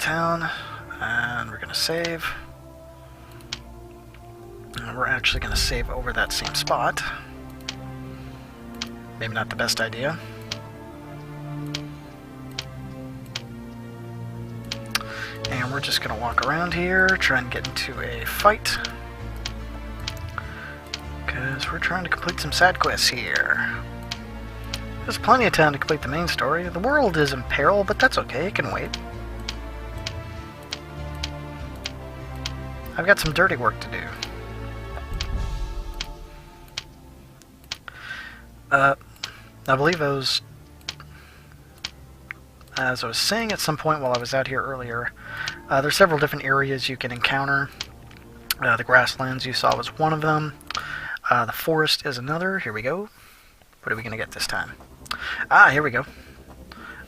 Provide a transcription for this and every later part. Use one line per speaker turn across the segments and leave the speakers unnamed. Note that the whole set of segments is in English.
town, and we're going to save. And we're actually going to save over that same spot. Maybe not the best idea. And we're just going to walk around here, try and get into a fight. Because we're trying to complete some side quests here. There's plenty of time to complete the main story. The world is in peril, but that's okay, it can wait. I've got some dirty work to do. I believe as I was saying at some point while I was out here earlier, there's several different areas you can encounter. The grasslands you saw was one of them. The forest is another. Here we go. What are we going to get this time? Ah, here we go.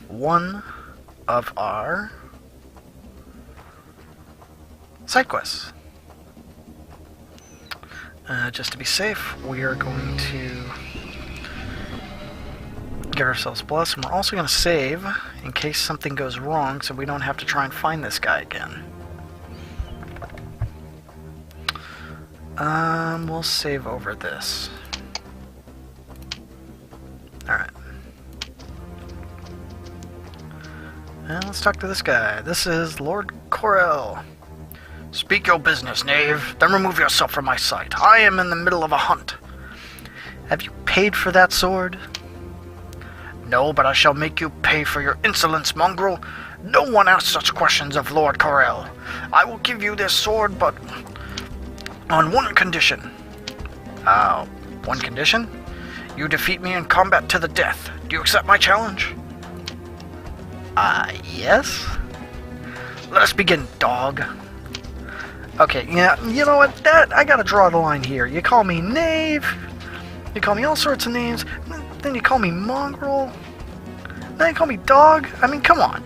One of our side quests. Just to be safe, we are going to get ourselves blessed, and we're also going to save in case something goes wrong so we don't have to try and find this guy again. We'll save over this. Alright. And let's talk to this guy. This is Lord Corel. Speak your business, knave. Then remove yourself from my sight. I am in the middle of a hunt. Have you paid for that sword? No, but I shall make you pay for your insolence, mongrel. No one asks such questions of Lord Corel. I will give you this sword, but on one condition. One condition? You defeat me in combat to the death. Do you accept my challenge? Yes. Let us begin, dog. Okay, yeah, you know what? I gotta draw the line here. You call me knave, you call me all sorts of names, then you call me mongrel, then you call me dog. I mean, come on.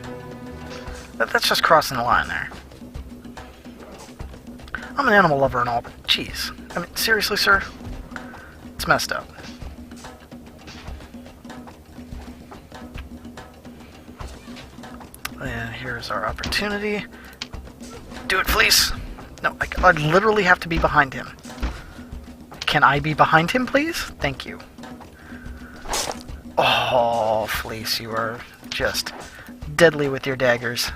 That's just crossing the line there. I'm an animal lover and all, but jeez. I mean, seriously, sir? It's messed up. And here's our opportunity. Do it, Fleece! No, I literally have to be behind him. Can I be behind him, please? Thank you. Oh, Fleece, you are just deadly with your daggers.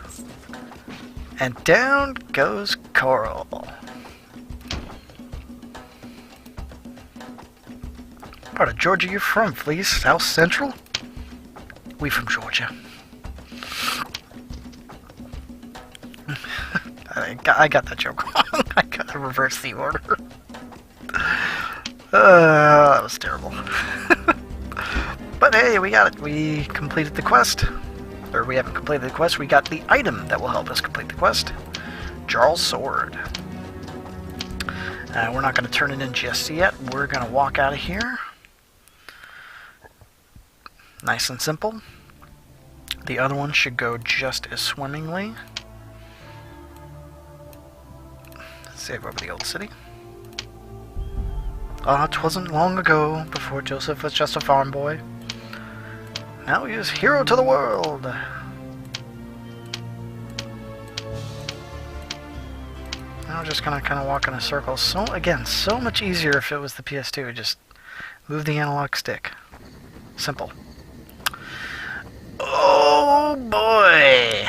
And down goes Coral. What part of Georgia you from, Fleece? South Central? We from Georgia. I got that joke wrong. I gotta reverse the order. That was terrible. But hey, we got it. We completed the quest. Or we haven't completed the quest. We got the item that will help us complete the quest. Jarl's Sword. We're not going to turn it in just yet. We're going to walk out of here. Nice and simple. The other one should go just as swimmingly. Save over the old city. Ah, 'twasn't long ago, before Joseph was just a farm boy. Now he is hero to the world. Now we're just gonna kind of walk in a circle. So again, so much easier if it was the PS2. Just move the analog stick. Simple. Oh boy!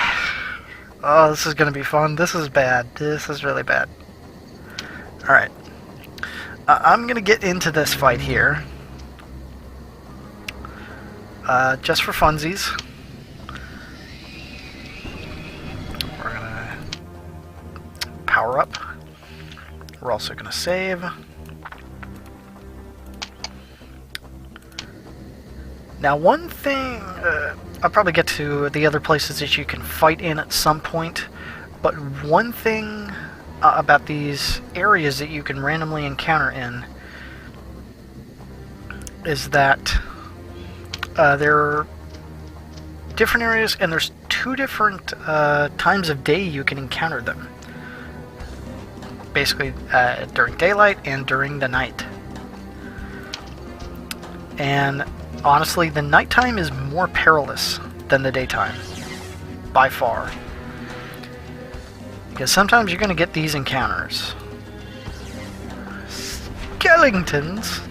Oh, this is gonna be fun. This is bad. This is really bad. Alright. I'm gonna get into this fight here. Just for funsies. We're gonna power up. We're also gonna save. Now one thing, I'll probably get to the other places that you can fight in at some point, but one thing about these areas that you can randomly encounter in is that there are different areas, and there's two different times of day you can encounter them. Basically, during daylight and during the night. And honestly, the nighttime is more perilous than the daytime, by far. Because sometimes you're going to get these encounters. Skeletons?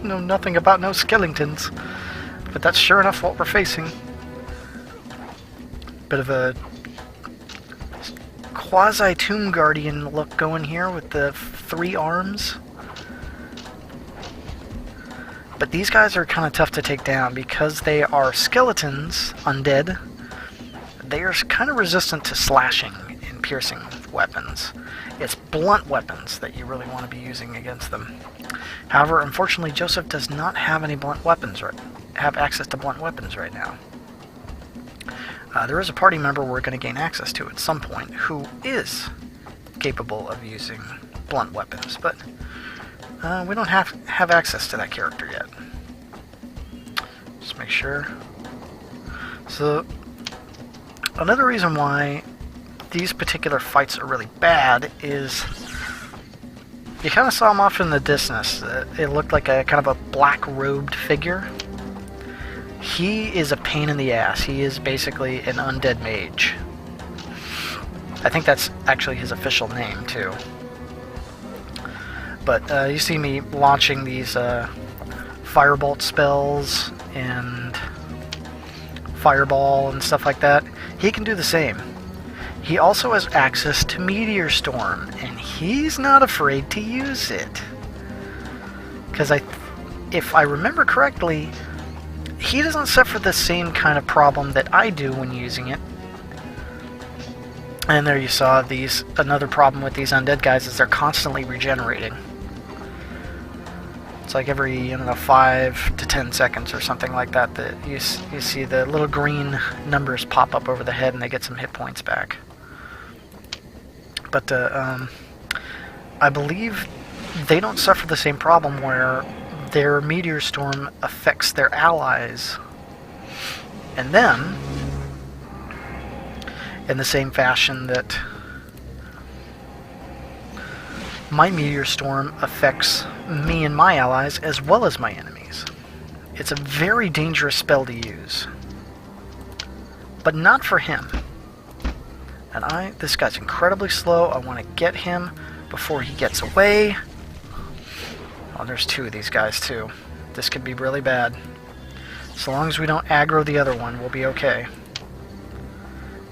No, nothing about no skeletons. But that's sure enough what we're facing. Bit of a quasi-Tomb Guardian look going here with the 3 arms. But these guys are kind of tough to take down because they are skeletons, undead. They are kind of resistant to slashing and piercing weapons. It's blunt weapons that you really want to be using against them. However, unfortunately, Joseph does not have any blunt weapons have access to blunt weapons right now. There is a party member we're going to gain access to at some point who is capable of using blunt weapons, but we don't have access to that character yet. Just make sure. So, another reason why these particular fights are really bad is you kind of saw him off in the distance. It looked like a kind of a black-robed figure. He is a pain in the ass. He is basically an undead mage. I think that's actually his official name, too. But you see me launching these firebolt spells and fireball and stuff like that. He can do the same. He also has access to Meteor Storm, and he's not afraid to use it. Because if I remember correctly, he doesn't suffer the same kind of problem that I do when using it. And there you saw another problem with these undead guys is they're constantly regenerating. It's like every, 5 to 10 seconds or something like that, that you see the little green numbers pop up over the head and they get some hit points back. But I believe they don't suffer the same problem where their Meteor Storm affects their allies. And then, in the same fashion that my Meteor Storm affects me and my allies as well as my enemies. It's a very dangerous spell to use. But not for him. And this guy's incredibly slow. I want to get him before he gets away. Oh, there's 2 of these guys too. This could be really bad. So long as we don't aggro the other one, we'll be okay.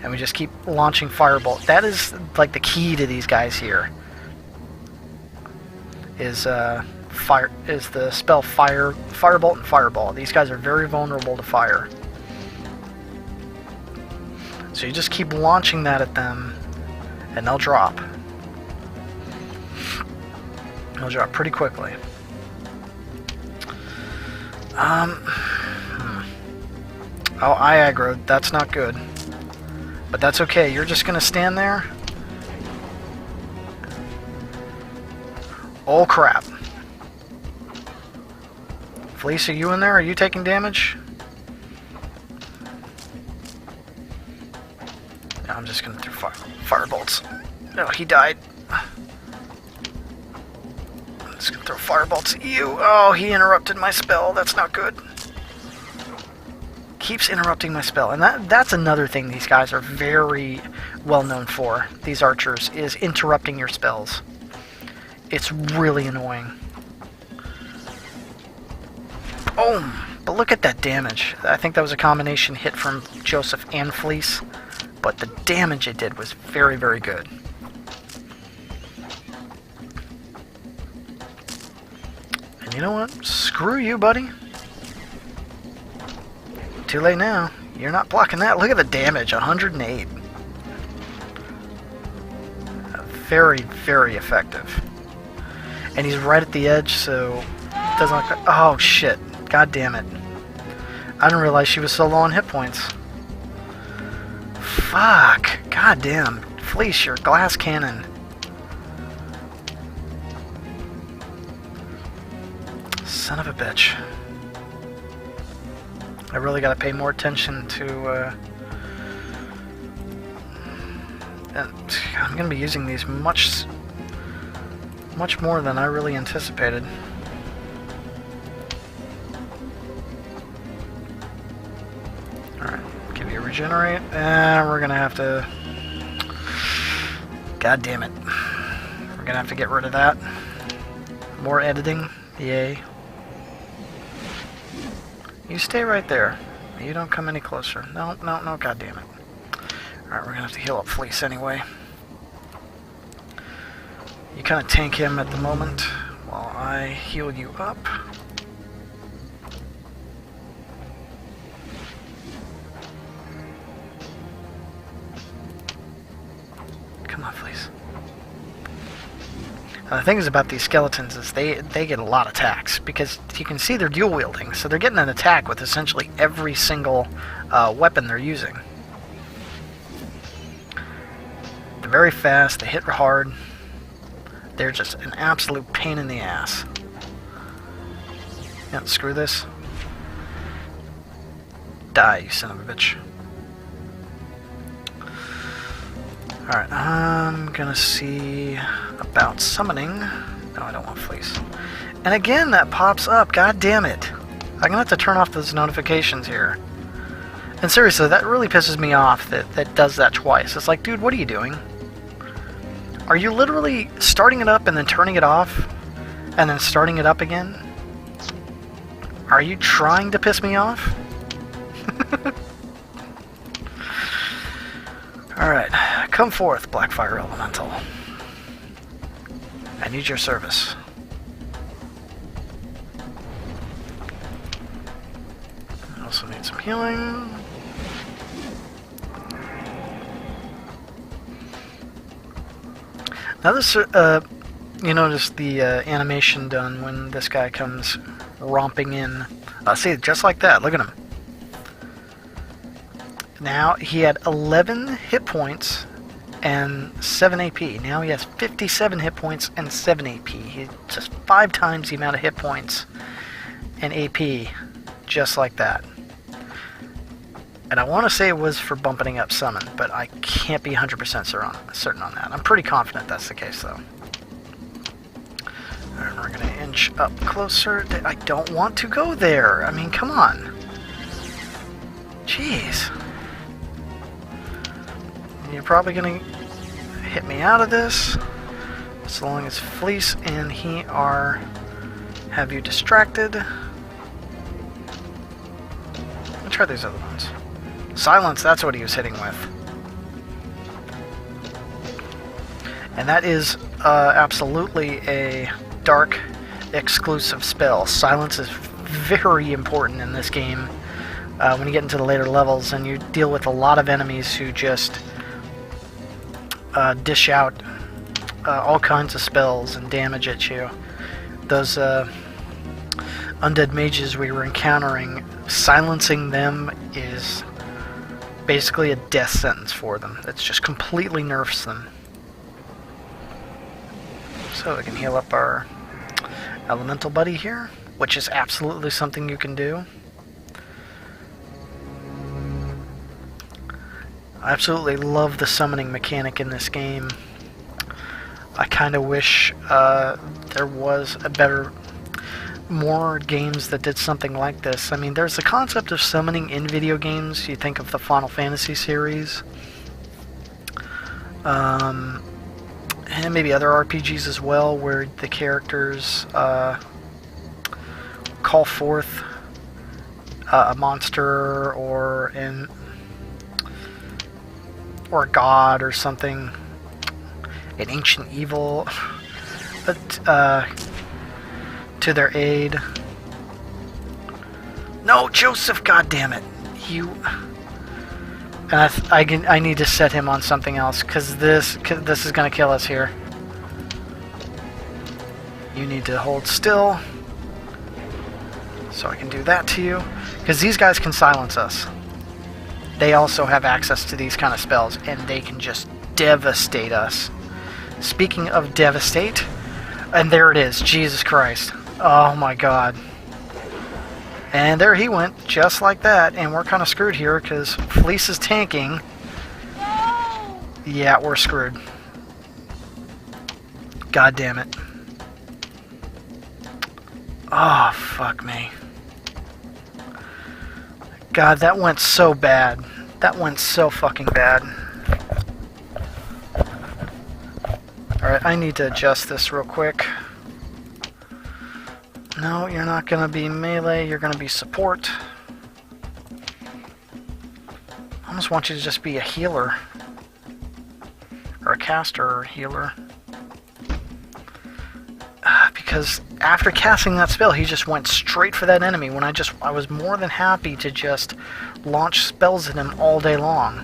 And we just keep launching firebolt. That is like the key to these guys here. Is the spell firebolt and fireball. These guys are very vulnerable to fire. So you just keep launching that at them, and they'll drop. They'll drop pretty quickly. Oh, I aggroed. That's not good. But that's okay. You're just going to stand there. Oh, crap. Fleece, are you in there? Are you taking damage? No, I'm just going to throw firebolts. No, he died. I'm just going to throw firebolts at you. Oh, he interrupted my spell. That's not good. Keeps interrupting my spell. And that's another thing these guys are very well known for, these archers, is interrupting your spells. It's really annoying. Boom! But look at that damage. I think that was a combination hit from Joseph and Fleece, but the damage it did was very, very good. And you know what? Screw you, buddy. Too late now. You're not blocking that. Look at the damage. 108. Very, very effective. And he's right at the edge, so it doesn't look like... Oh, shit. God damn it. I didn't realize she was so low on hit points. Fuck. God damn. Fleece, your glass cannon. Son of a bitch. I really gotta pay more attention to, I'm gonna be using these much more than I really anticipated. Alright, Give you a regenerate. And we're gonna have to... God damn it. We're gonna have to get rid of that. More editing. Yay. You stay right there. You don't come any closer. No, no, no, god damn it. Alright, we're gonna have to heal up Fleece anyway. You kind of tank him at the moment while I heal you up. Come on, Fleece. The thing is about these skeletons is they get a lot of attacks, because you can see they're dual wielding, so they're getting an attack with essentially every single weapon they're using. They're very fast, they hit hard, they're just an absolute pain in the ass. Yeah, screw this. Die, you son of a bitch. Alright, I'm gonna see about summoning. No, I don't want Fleece. And again, that pops up. God damn it. I'm gonna have to turn off those notifications here. And seriously, that really pisses me off that does that twice. It's like, dude, what are you doing? Are you literally starting it up and then turning it off? And then starting it up again? Are you trying to piss me off? Alright, come forth, Blackfire Elemental. I need your service. I also need some healing. Now this, you notice the animation done when this guy comes romping in. See, just like that, look at him. Now, he had 11 hit points and 7 AP. Now he has 57 hit points and 7 AP. He just 5 times the amount of hit points and AP, just like that. And I want to say it was for bumping up summon, but I can't be 100% certain on that. I'm pretty confident that's the case, though. And we're going to inch up closer. I don't want to go there. I mean, come on. Jeez. You're probably going to hit me out of this, so long as Fleece and he have you distracted. Let's try these other ones. Silence, that's what he was hitting with. And that is absolutely a dark exclusive spell. Silence is very important in this game when you get into the later levels and you deal with a lot of enemies who just dish out all kinds of spells and damage at you. Those undead mages we were encountering, silencing them is basically a death sentence for them. It's just completely nerfs them. So we can heal up our elemental buddy here, which is absolutely something you can do. I absolutely love the summoning mechanic in this game. I kind of wish there was more games that did something like this. I mean, there's the concept of summoning in video games. You think of the Final Fantasy series. And maybe other RPGs as well, where the characters call forth a monster or a god or something, an ancient evil, to their aid. No, Joseph, goddammit. You... And I need to set him on something else, because this is going to kill us here. You need to hold still, so I can do that to you, because these guys can silence us. They also have access to these kind of spells, and they can just devastate us. Speaking of devastate, and there it is, Jesus Christ. Oh my god. And there he went, just like that, and we're kind of screwed here, because Fleece is tanking.
No!
Yeah, we're screwed. God damn it. Oh, fuck me. God, that went so bad. That went so fucking bad. Alright, I need to adjust this real quick. No, you're not gonna be melee, you're gonna be support. I almost want you to just be a healer. Or a caster or a healer. Because after casting that spell, he just went straight for that enemy when I was more than happy to just launch spells at him all day long.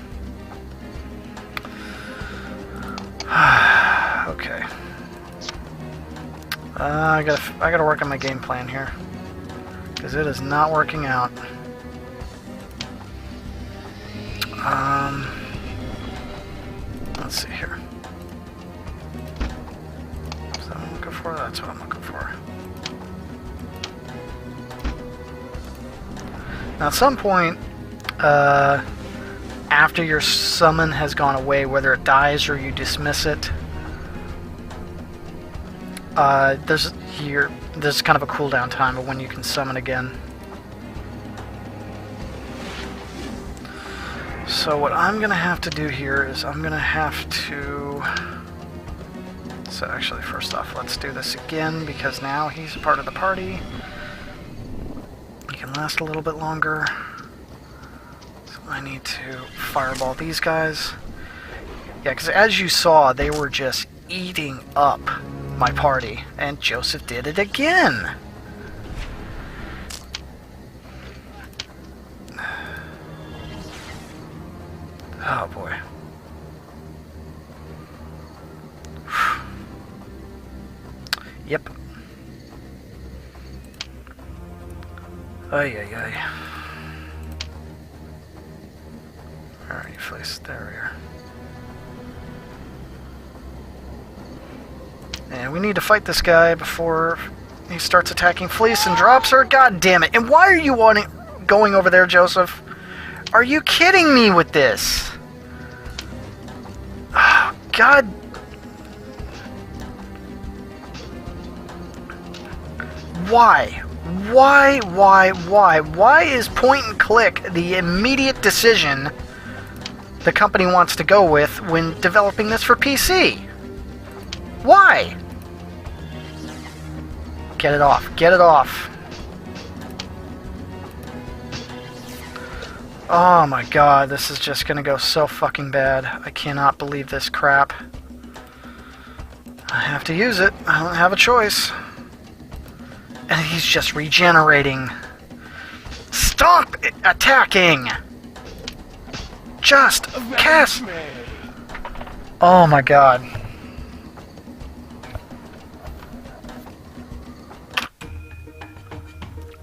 Okay. I gotta work on my game plan here. Because it is not working out. Let's see here. Is that what I'm looking for? That's what I'm looking for. Now at some point, after your summon has gone away, whether it dies or you dismiss it, there's kind of a cooldown time of when you can summon again. So what I'm gonna have to do here is I'm gonna have to... So actually, first off, let's do this again, because now he's a part of the party. He can last a little bit longer. So I need to fireball these guys. Yeah, because as you saw, they were just eating up my party, and Joseph did it again. Oh boy. Yep. Ay ay ay. Alright, Fleece, there we are. And we need to fight this guy before he starts attacking Fleece and drops her. God damn it. And why are you going over there, Joseph? Are you kidding me with this? Oh, God. Why? Why is point and click the immediate decision the company wants to go with when developing this for PC? Why? Get it off. Get it off. Oh my god, this is just gonna go so fucking bad. I cannot believe this crap. I have to use it. I don't have a choice. And he's just regenerating. Stop attacking! Just cast! Oh my god.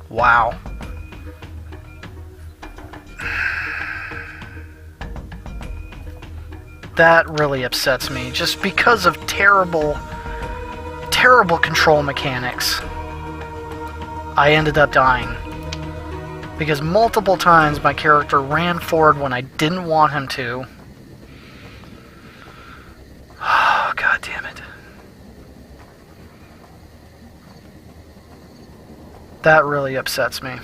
Wow. That really upsets me, just because of terrible control mechanics. I ended up dying. Because multiple times my character ran forward when I didn't want him to. Oh, god damn it. That really upsets me.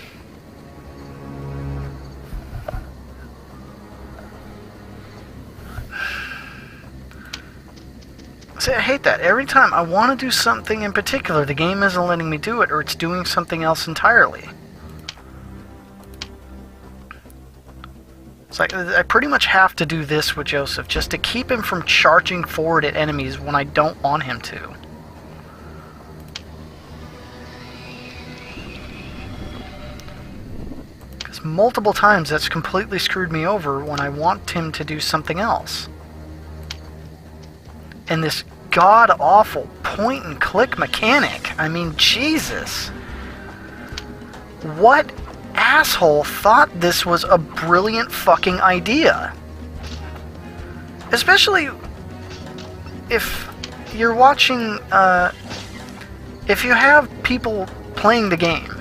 See, I hate that. Every time I want to do something in particular, the game isn't letting me do it, or it's doing something else entirely. It's like, I pretty much have to do this with Joseph, just to keep him from charging forward at enemies when I don't want him to. Because multiple times that's completely screwed me over when I want him to do something else. And this god-awful point-and-click mechanic. I mean, Jesus. What asshole thought this was a brilliant fucking idea? Especially if you're watching, if you have people playing the game.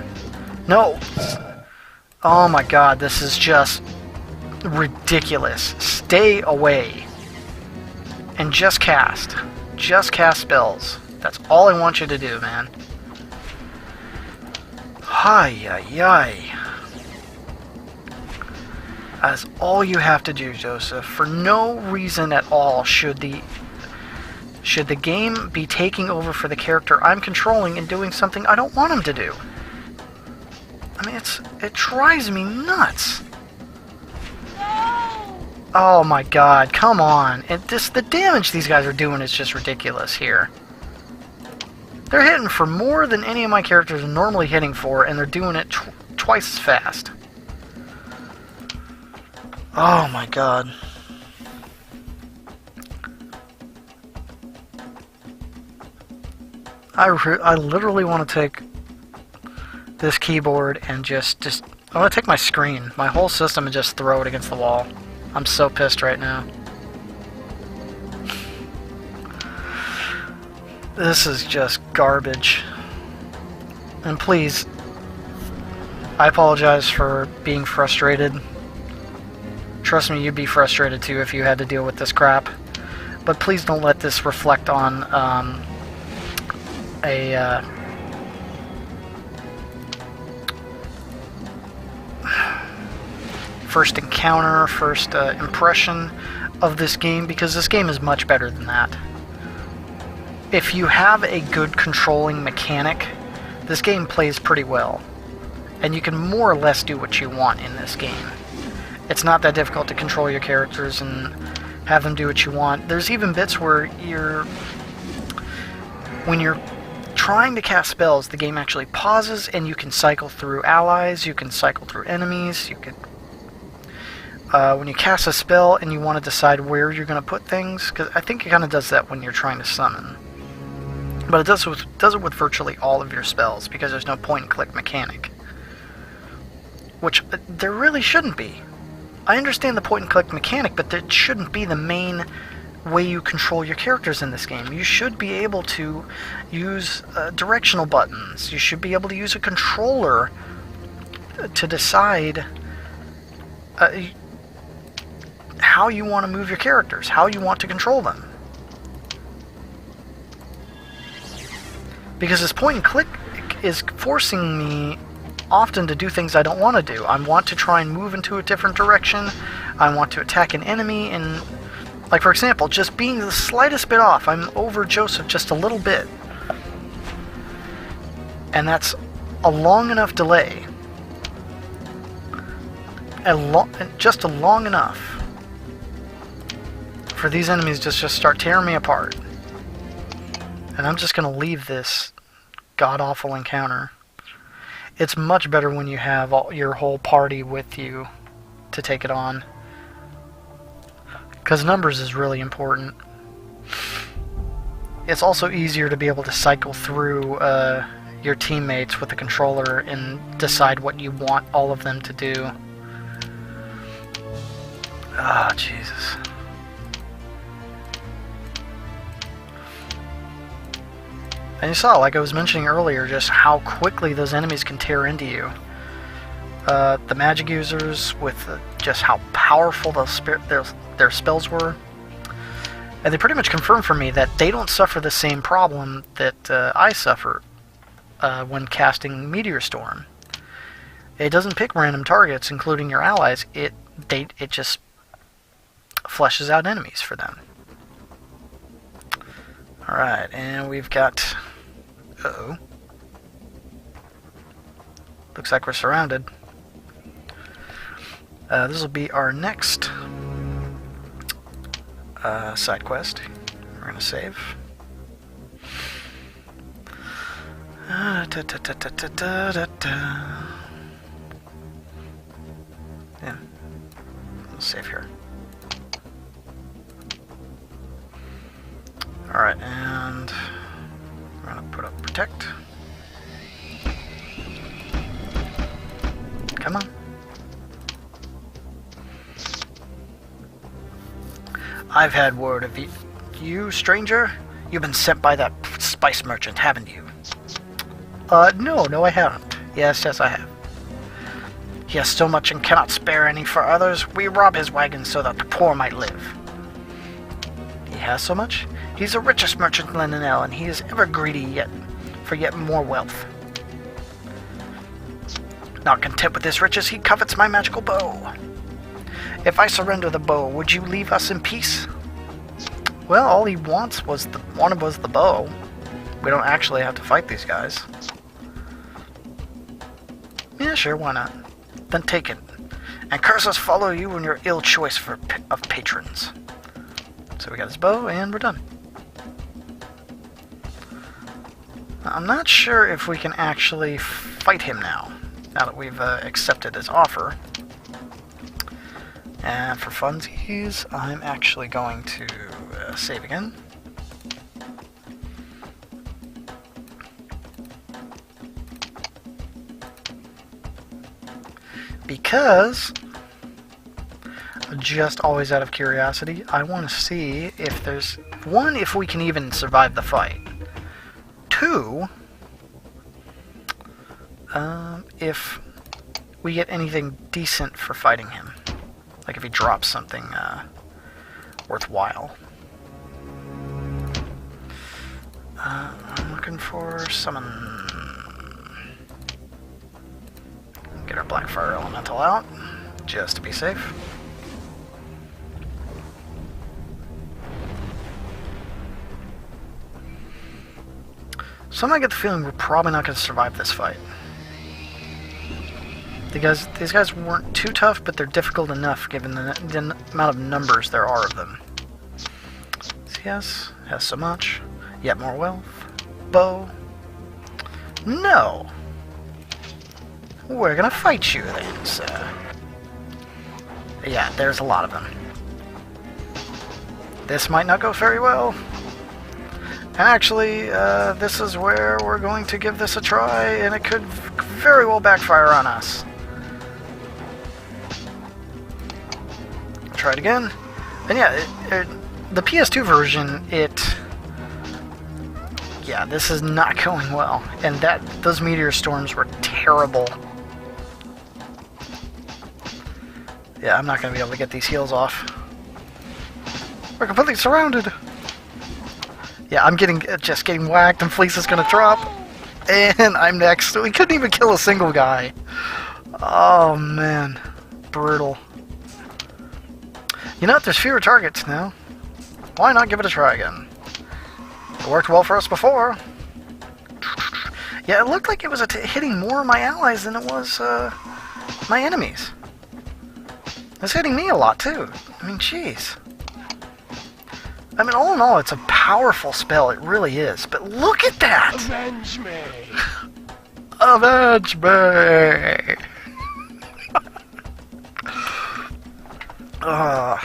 No. Oh my god, this is just ridiculous. Stay away. And just cast. Just cast spells. That's all I want you to do, man. Hi-yi-yi. That's all you have to do, Joseph. For no reason at all should the game be taking over for the character I'm controlling and doing something I don't want him to do. I mean, it drives me nuts.
No!
Oh my god, come on. The damage these guys are doing is just ridiculous here. They're hitting for more than any of my characters are normally hitting for, and they're doing it twice as fast. Oh my god. I literally want to take this keyboard and just I want to take my screen, my whole system, and just throw it against the wall. I'm so pissed right now. This is just garbage. And please, I apologize for being frustrated. Trust me, you'd be frustrated too if you had to deal with this crap. But please don't let this reflect on first encounter, first impression of this game, because this game is much better than that. If you have a good controlling mechanic, this game plays pretty well. And you can more or less do what you want in this game. It's not that difficult to control your characters and have them do what you want. There's even bits where when you're trying to cast spells, the game actually pauses and you can cycle through allies, you can cycle through enemies, you can... when you cast a spell and you want to decide where you're going to put things, because I think it kind of does that when you're trying to summon. But it does it with virtually all of your spells, because there's no point-and-click mechanic. Which there really shouldn't be. I understand the point-and-click mechanic, but that shouldn't be the main way you control your characters in this game. You should be able to use directional buttons. You should be able to use a controller to decide how you want to move your characters, how you want to control them. Because this point-and-click is forcing me often to do things I don't want to do. I want to try and move into a different direction. I want to attack an enemy, and, like, for example, just being the slightest bit off, I'm over Joseph just a little bit. And that's a long enough delay. Just a long enough for these enemies to just start tearing me apart. And I'm just going to leave this god-awful encounter. It's much better when you have your whole party with you to take it on. Because numbers is really important. It's also easier to be able to cycle through your teammates with the controller and decide what you want all of them to do. Ah, Jesus. And you saw, like I was mentioning earlier, just how quickly those enemies can tear into you. The magic users, with just how powerful their spells were. And they pretty much confirmed for me that they don't suffer the same problem that I suffer when casting Meteor Storm. It doesn't pick random targets, including your allies. It just fleshes out enemies for them. Alright, and we've got... Uh-oh. Looks like we're surrounded. This will be our next side quest. We're going to save. Yeah, we'll save here. Alright, and we're going to put up protect. Come on. I've had word of you, stranger. You've been sent by that spice merchant, haven't you? No, I haven't. Yes, I have. He has so much and cannot spare any for others. We rob his wagons so that the poor might live. He has so much? He's the richest merchant in Lindenell, and he is ever greedy for yet more wealth. Not content with his riches, he covets my magical bow. If I surrender the bow, would you leave us in peace? Well, all he wanted was the bow. We don't actually have to fight these guys. Yeah, sure, why not? Then take it. And curses follow you in your ill choice of patrons. So we got his bow, and we're done. I'm not sure if we can actually fight him now that we've accepted his offer. And for funsies, I'm actually going to save again. Because, just always out of curiosity, I want to see if there's, one, if we can even survive the fight. Two, if we get anything decent for fighting him. Like if he drops something worthwhile. I'm looking for summon. Get our Blackfire Elemental out, just to be safe. So I get the feeling we're probably not going to survive this fight. Because these guys weren't too tough, but they're difficult enough given the amount of numbers there are of them. CS has so much, yet more wealth. Bow. No! We're gonna fight you then, sir. Yeah, there's a lot of them. This might not go very well. Actually, this is where we're going to give this a try, and it could very well backfire on us. Try it again. And yeah, the PS2 version, yeah, this is not going well. And those meteor storms were terrible. Yeah, I'm not going to be able to get these heals off. We're completely surrounded. Yeah, I'm just getting whacked, and Fleece is going to drop. And I'm next. We couldn't even kill a single guy. Oh, man. Brutal. You know what? There's fewer targets now. Why not give it a try again? It worked well for us before. Yeah, it looked like it was hitting more of my allies than it was my enemies. It's hitting me a lot, too. I mean, jeez. I mean, all in all, it's a powerful spell. It really is. But look at that!
Avenge me!
Avenge me! I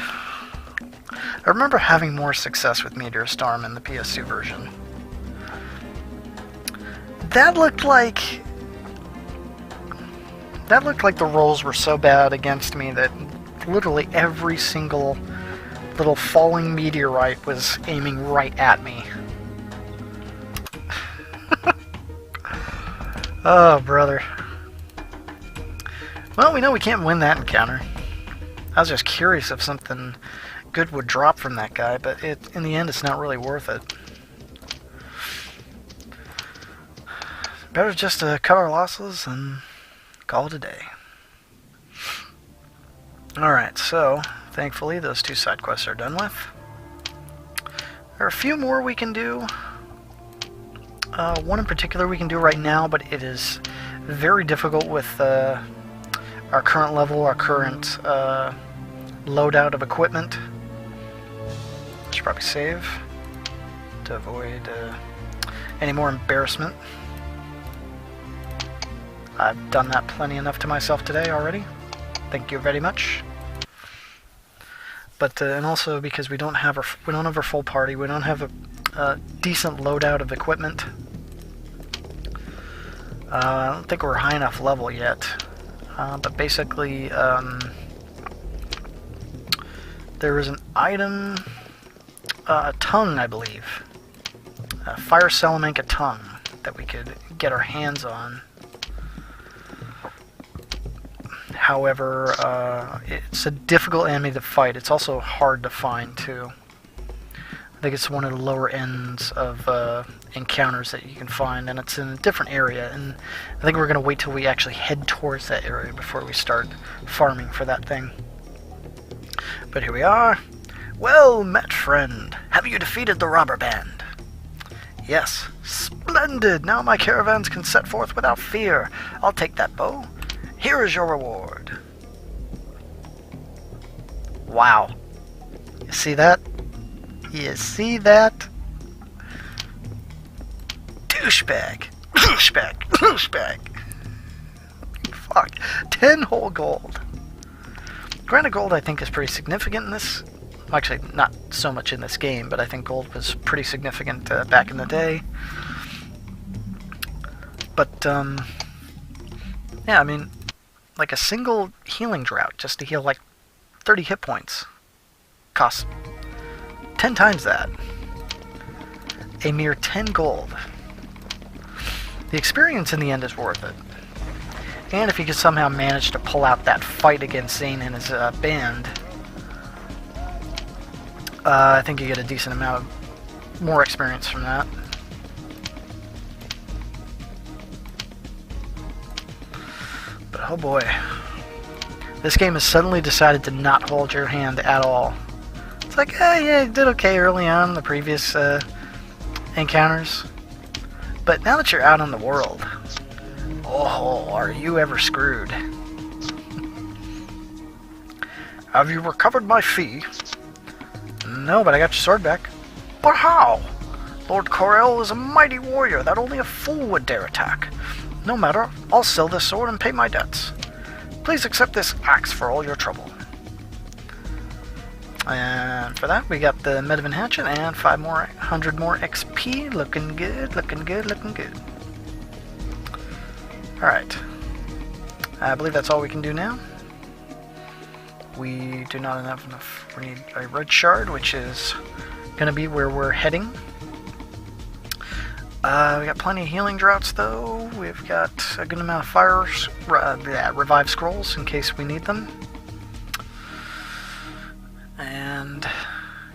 remember having more success with Meteor Storm in the PS2 version. That looked like the rolls were so bad against me that literally every single little falling meteorite was aiming right at me. Oh, brother. Well, we know we can't win that encounter. I was just curious if something good would drop from that guy, but in the end, it's not really worth it. Better just to cut our losses and call it a day. Alright, so thankfully those two side quests are done with. There are a few more we can do. One in particular we can do right now, but it is very difficult with our current level, our current loadout of equipment. Should probably save to avoid any more embarrassment. I've done that plenty enough to myself today already. Thank you very much. But and also because we don't have our full party, we don't have a decent loadout of equipment. I don't think we're high enough level yet. But basically, there is an item, a tongue, I believe, a Fire Salamanca tongue that we could get our hands on. However, it's a difficult enemy to fight. It's also hard to find, too. I think it's one of the lower ends of encounters that you can find, and it's in a different area. And I think we're going to wait till we actually head towards that area before we start farming for that thing. But here we are. Well met, friend. Have you defeated the robber band? Yes. Splendid. Now my caravans can set forth without fear. I'll take that bow. Here is your reward. Wow. You see that? You see that? Douchebag. Douchebag. Douchebag. Fuck. 10 whole gold. Granted, gold I think is pretty significant in this. Actually, not so much in this game, but I think gold was pretty significant back in the day. But, yeah, I mean, like a single healing drought, just to heal like 30 hit points, costs 10 times that. A mere 10 gold. The experience in the end is worth it. And if you could somehow manage to pull out that fight against Zane and his band, I think you get a decent amount of more experience from that. But oh boy, this game has suddenly decided to not hold your hand at all. It's like, yeah, you did okay early on in the previous encounters, but now that you're out in the world, oh, are you ever screwed. Have you recovered my fee? No, but I got your sword back. But how? Lord Corel is a mighty warrior that only a fool would dare attack. No matter, I'll sell this sword and pay my debts. Please accept this axe for all your trouble. And for that, we got the Meteor hatchet and 500 more XP. Looking good, looking good, looking good. Alright. I believe that's all we can do now. We do not have enough. We need a red shard, which is going to be where we're heading. We got plenty of healing droughts, though. We've got a good amount of revive scrolls in case we need them. And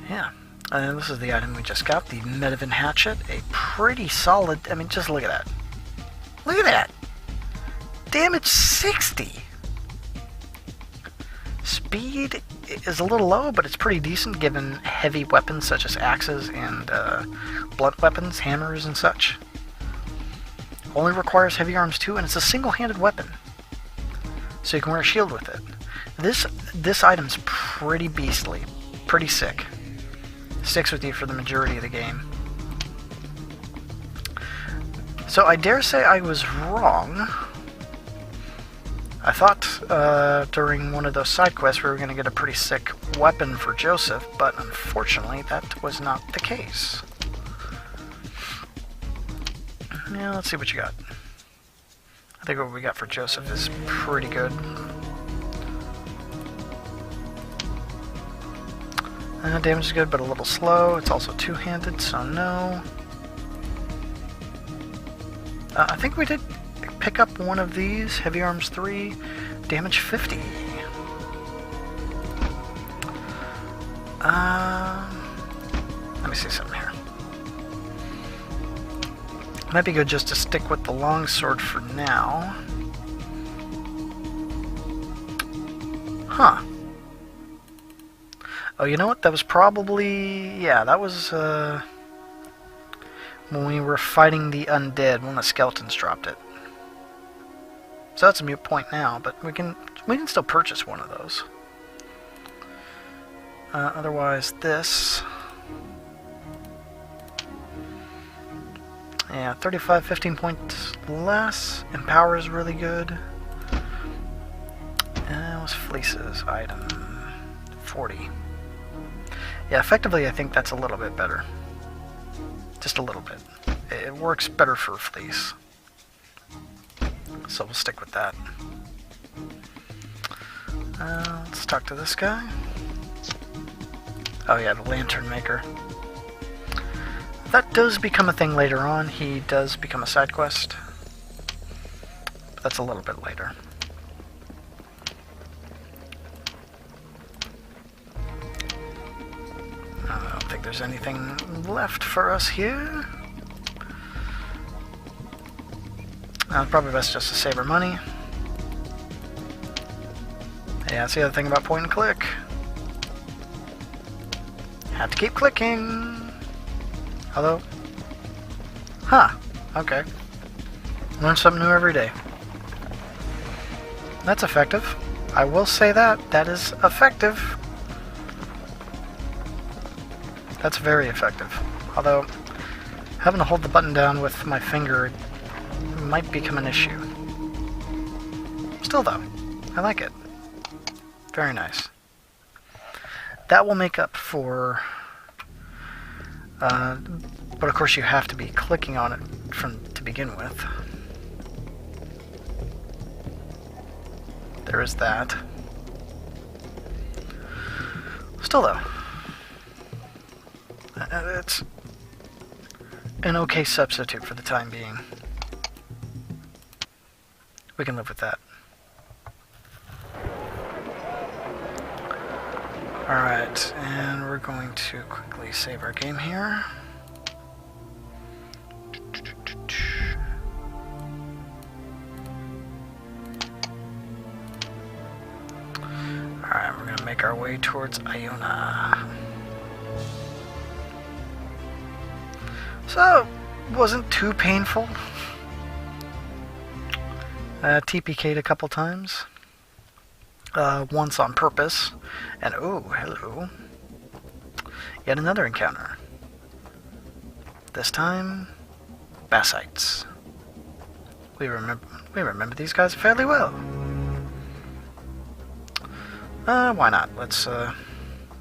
yeah, this is the item we just got, the Meteor hatchet. A pretty solid. I mean, just look at that. Look at that. Damage 60. Speed is a little low, but it's pretty decent given heavy weapons such as axes and blunt weapons, hammers and such. Only requires heavy arms too, and it's a single-handed weapon, so you can wear a shield with it. This item's pretty beastly, pretty sick. Sticks with you for the majority of the game. So I dare say I was wrong. I thought during one of those side quests we were going to get a pretty sick weapon for Joseph, but unfortunately that was not the case. Yeah, let's see what you got. I think what we got for Joseph is pretty good. Damage is good, but a little slow. It's also two-handed, so no. I think we did pick up one of these. Heavy Arms 3, damage 50. Let me see something here. Might be good just to stick with the longsword for now. Huh. Oh, you know what? That was probably... yeah, that was when we were fighting the undead, when the skeletons dropped it. So that's a mute point now, but we can still purchase one of those. Otherwise, this... yeah, 35, 15 points less. Empower is really good. And what's Fleece's item? 40. Yeah, effectively I think that's a little bit better. Just a little bit. It works better for Fleece. So we'll stick with that. Let's talk to this guy. Oh yeah, the lantern maker. That does become a thing later on. He does become a side quest. But that's a little bit later. I don't think there's anything left for us here. Probably best just to save our money. Yeah, that's the other thing about point and click. Have to keep clicking. Although... Huh. Okay. Learn something new every day. That's effective. I will say that. That is effective. That's very effective. Although, having to hold the button down with my finger might become an issue. Still though, I like it. Very nice. That will make up for... but of course you have to be clicking on it to begin with. There is that. Still though, it's an okay substitute for the time being. We can live with that. Alright, and we're going to quickly save our game here. Alright, we're going to make our way towards Iona. So, it wasn't too painful. TPK'd a couple times. Once on purpose. And oh, hello. Yet another encounter. This time, Bassites. We remember these guys fairly well. Why not? Let's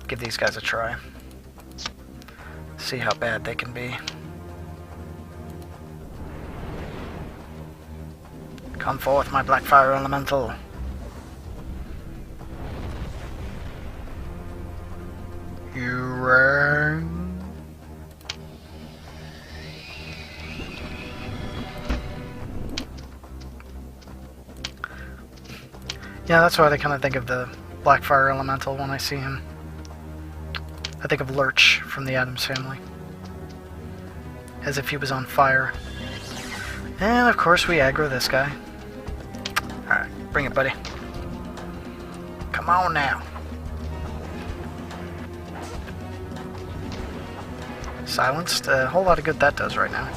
give these guys a try. See how bad they can be. Come forth, my black fire elemental. You rang. Yeah, that's why I kind of think of the black fire elemental when I see him. I think of Lurch from the Addams Family. As if he was on fire. And of course we aggro this guy. Alright, bring it, buddy. Come on now. Silenced. A whole lot of good that does right now.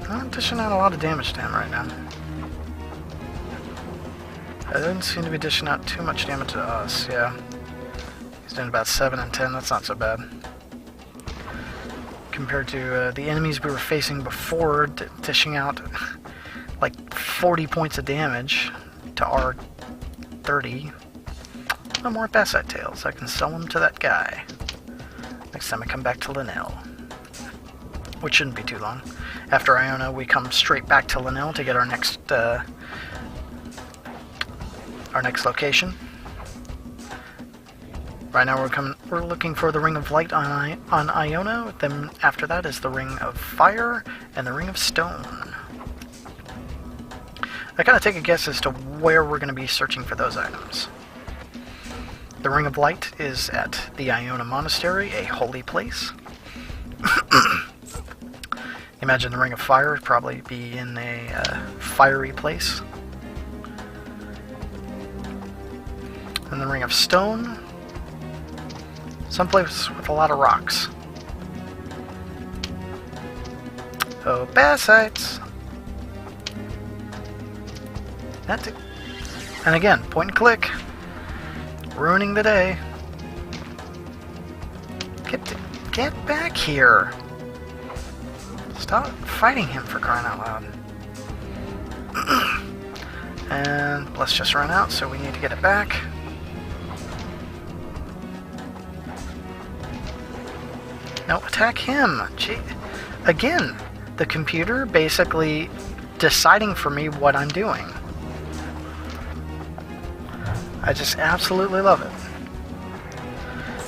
I'm dishing out a lot of damage to him right now. I didn't seem to be dishing out too much damage to us, yeah. He's doing about 7 and 10, that's not so bad. Compared to the enemies we were facing before, dishing out like 40 points of damage to our 30. No more Bassite Tails. I can sell them to that guy. Next time I come back to Linnell. Which shouldn't be too long. After Iona, we come straight back to Linnell to get our next location. Right now we're looking for the Ring of Light on Iona. Then after that is the Ring of Fire and the Ring of Stone. I kind of take a guess as to where we're going to be searching for those items. The Ring of Light is at the Iona Monastery, a holy place. Imagine the Ring of Fire would probably be in a fiery place. And the Ring of Stone, someplace with a lot of rocks. Oh, Bassites! And again, point and click. Ruining the day. Get back here! Stop fighting him, for crying out loud. And let's just run out, so we need to get it back. No, attack him! Gee. Again, the computer basically deciding for me what I'm doing. I just absolutely love it.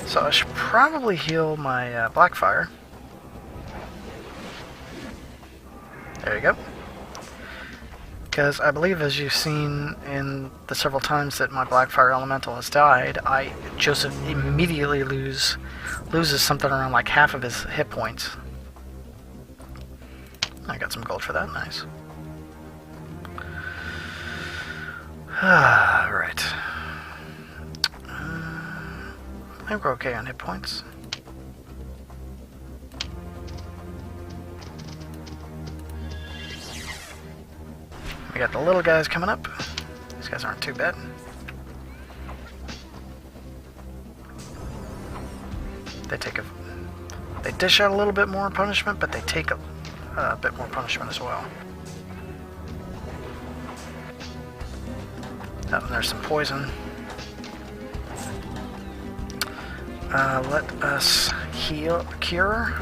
So I should probably heal my Blackfire. There you go. Because I believe, as you've seen in the several times that my Blackfire Elemental has died, Joseph immediately loses something around like half of his hit points. I got some gold for that, nice. Alright. I think we're okay on hit points. We got the little guys coming up. These guys aren't too bad. They dish out a little bit more punishment, but they take a bit more punishment as well. Oh, and there's some poison. Let us cure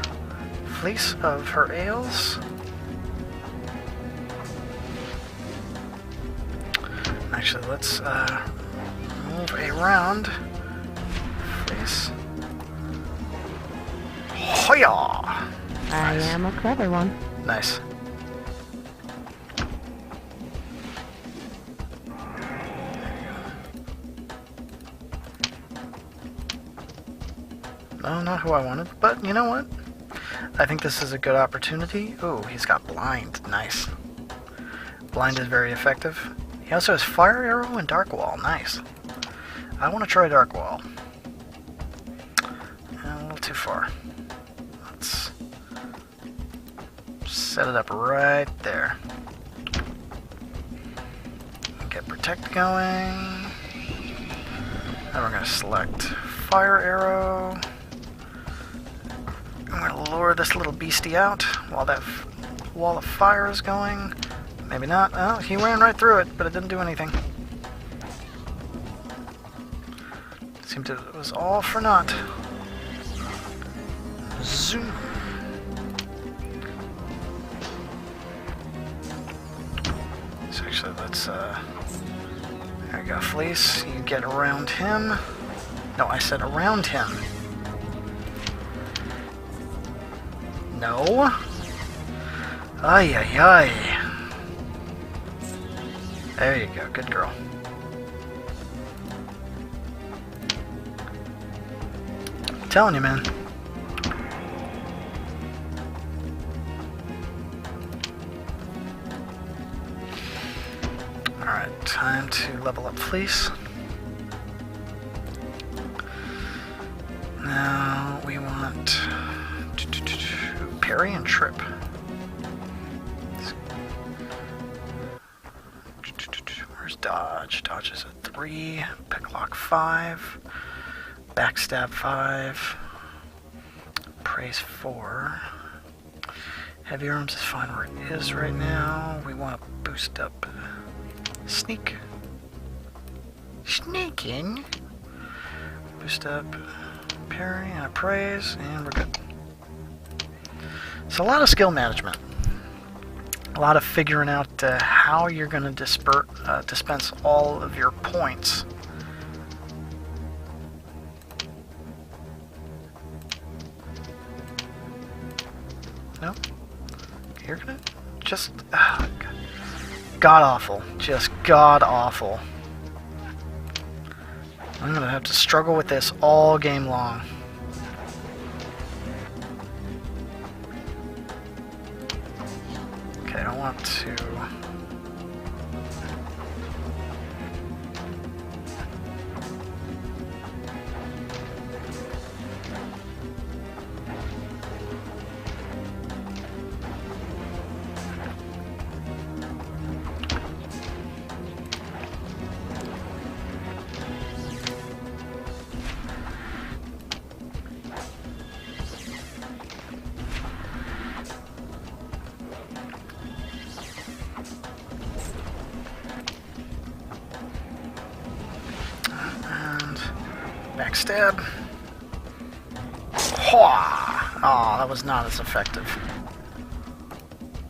Fleece of her ails. Actually, let's move around Fleece. Hoya!
I am a clever one.
Nice. No, not who I wanted, but you know what? I think this is a good opportunity. Ooh, he's got blind. Nice. Blind is very effective. He also has Fire Arrow and Dark Wall. Nice. I want to try Dark Wall. A little too far. Let's set it up right there. Get Protect going. Then we're going to select Fire Arrow. I'm going to lure this little beastie out while that wall of fire is going. Maybe not. Oh, he ran right through it, but it didn't do anything. Seemed it was all for naught. Zoom. So actually, let's, there we go, Fleece. You get around him. No, I said around him. No. Ay, ay, ay. There you go, good girl. I'm telling you, man. Alright, time to level up Fleece. Now we want parry and trip. Where's dodge? Dodge is a 3, picklock 5, backstab 5, praise 4. Heavy arms is fine where it is right now. We want to boost up sneak. Sneaking. Boost up parry and a praise, and we're good. So a lot of skill management. A lot of figuring out how you're going to dispense all of your points. No? You're going to just... god-awful. Just god-awful. I'm going to have to struggle with this all game long. Okay, I want to... Backstab. Oh, that was not as effective.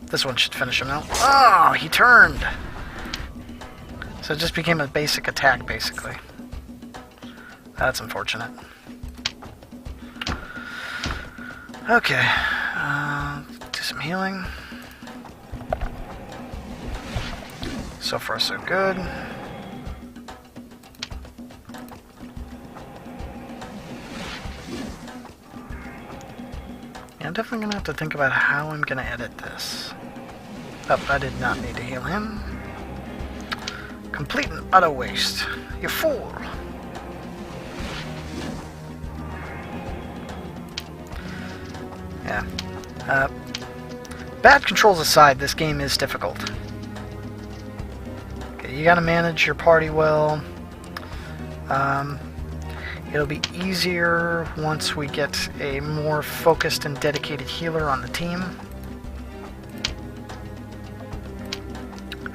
This one should finish him out. Oh, he turned. So it just became a basic attack, basically. That's unfortunate. Okay. Do some healing. So far, so good. I'm definitely going to have to think about how I'm going to edit this. Oh, I did not need to heal him. Complete and utter waste. You fool! Yeah. Bad controls aside, this game is difficult. Okay, you gotta manage your party well. It'll be easier once we get a more focused and dedicated healer on the team.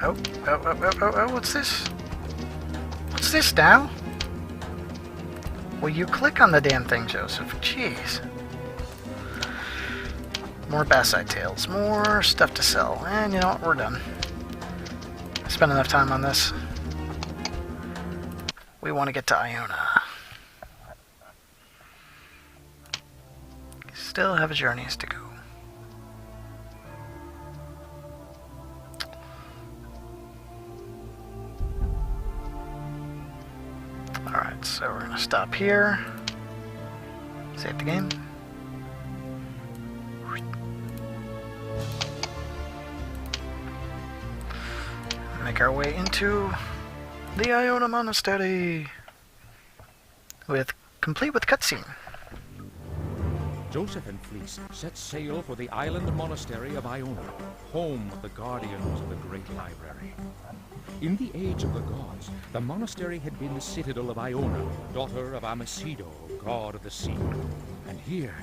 Oh, what's this? What's this now? Will you click on the damn thing, Joseph? Jeez. More Bassite tails, more stuff to sell. And you know what, we're done. I spent enough time on this. We want to get to Iona. Still have journeys to go. Alright, so we're going to stop here. Save the game. Make our way into the Iona Monastery, complete with cutscene.
Joseph and Fleece set sail for the island monastery of Iona, home of the guardians of the great library. In the age of the gods, the monastery had been the citadel of Iona, daughter of Amasido, god of the sea. And here,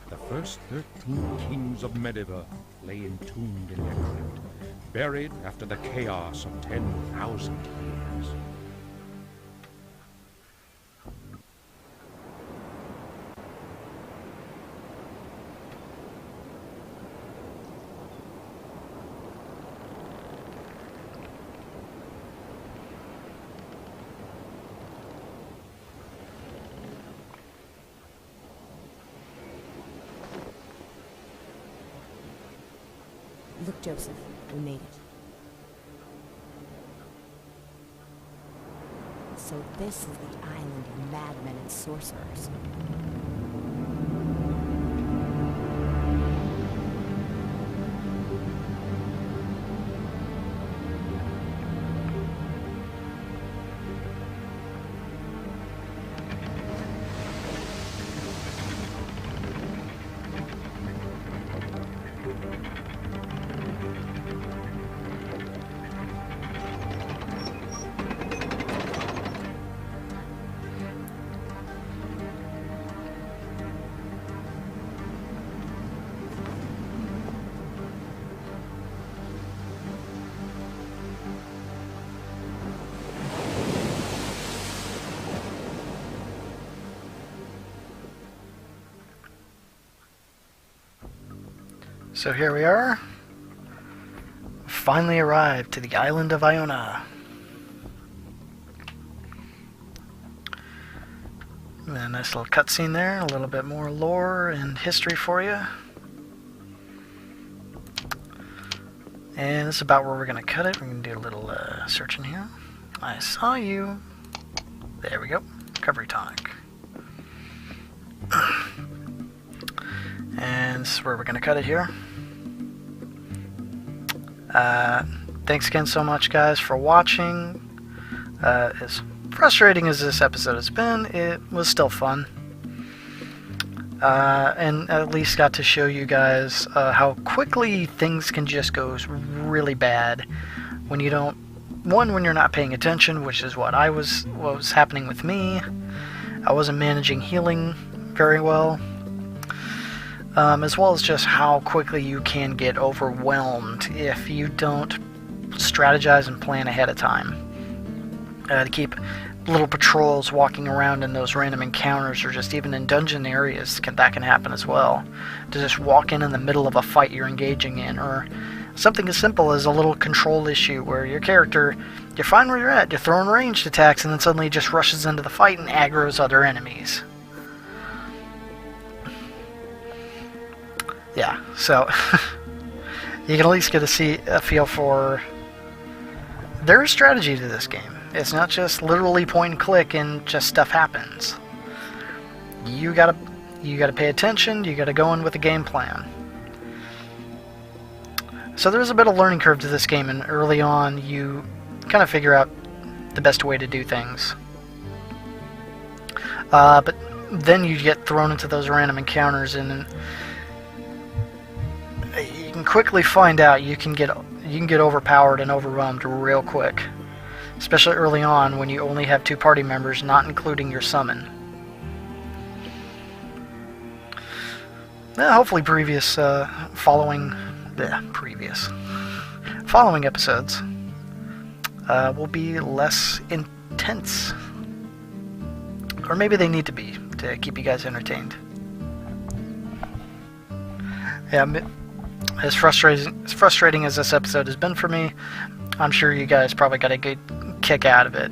the first 13 kings of Medivh lay entombed in their crypt, buried after the chaos of 10,000 years.
Look, Joseph, we made it. So this is the island of madmen and sorcerers.
So here we are. Finally arrived to the island of Iona. And a nice little cutscene there, a little bit more lore and history for you. And this is about where we're going to cut it. We're going to do a little search in here. I saw you. There we go. Recovery tonic. And this is where we're going to cut it here. Thanks again so much, guys, for watching. As frustrating as this episode has been, it was still fun. And at least got to show you guys how quickly things can just go really bad when you don't... One, when you're not paying attention, which is what was happening with me. I wasn't managing healing very well. As well as just how quickly you can get overwhelmed if you don't strategize and plan ahead of time. To keep little patrols walking around in those random encounters, or just even in dungeon areas, that can happen as well. To just walk in the middle of a fight you're engaging in, or something as simple as a little control issue where your character, you're fine where you're at, you're throwing ranged attacks, and then suddenly it just rushes into the fight and aggroes other enemies. Yeah, so you can at least get a feel for there is strategy to this game. It's not just literally point and click and just stuff happens. You gotta pay attention. You gotta go in with a game plan. So there's a bit of learning curve to this game, and early on you kind of figure out the best way to do things. But then you get thrown into those random encounters, and quickly find out you can get overpowered and overwhelmed real quick, especially early on when you only have 2 party members, not including your summon. Hopefully following episodes will be less intense. Or maybe they need to be to keep you guys entertained. Yeah, as frustrating as this episode has been for me, I'm sure you guys probably got a good kick out of it.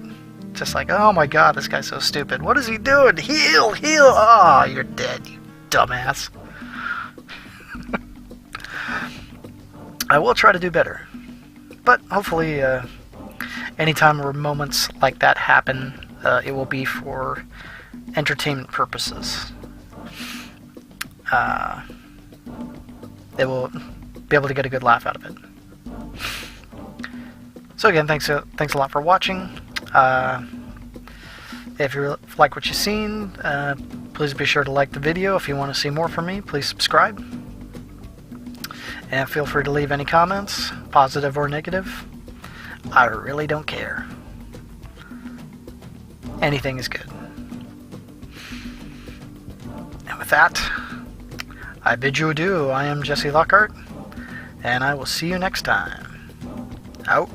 Just like, oh my god, this guy's so stupid. What is he doing? Heal! Heal! Ah, you're dead, you dumbass. I will try to do better. But hopefully, anytime where moments like that happen, it will be for entertainment purposes. They will be able to get a good laugh out of it. So again, thanks a lot for watching. If you like what you've seen, please be sure to like the video. If you want to see more from me, please subscribe. And feel free to leave any comments, positive or negative. I really don't care. Anything is good. And with that, I bid you adieu. I am Jessie Lockhart, and I will see you next time. Out.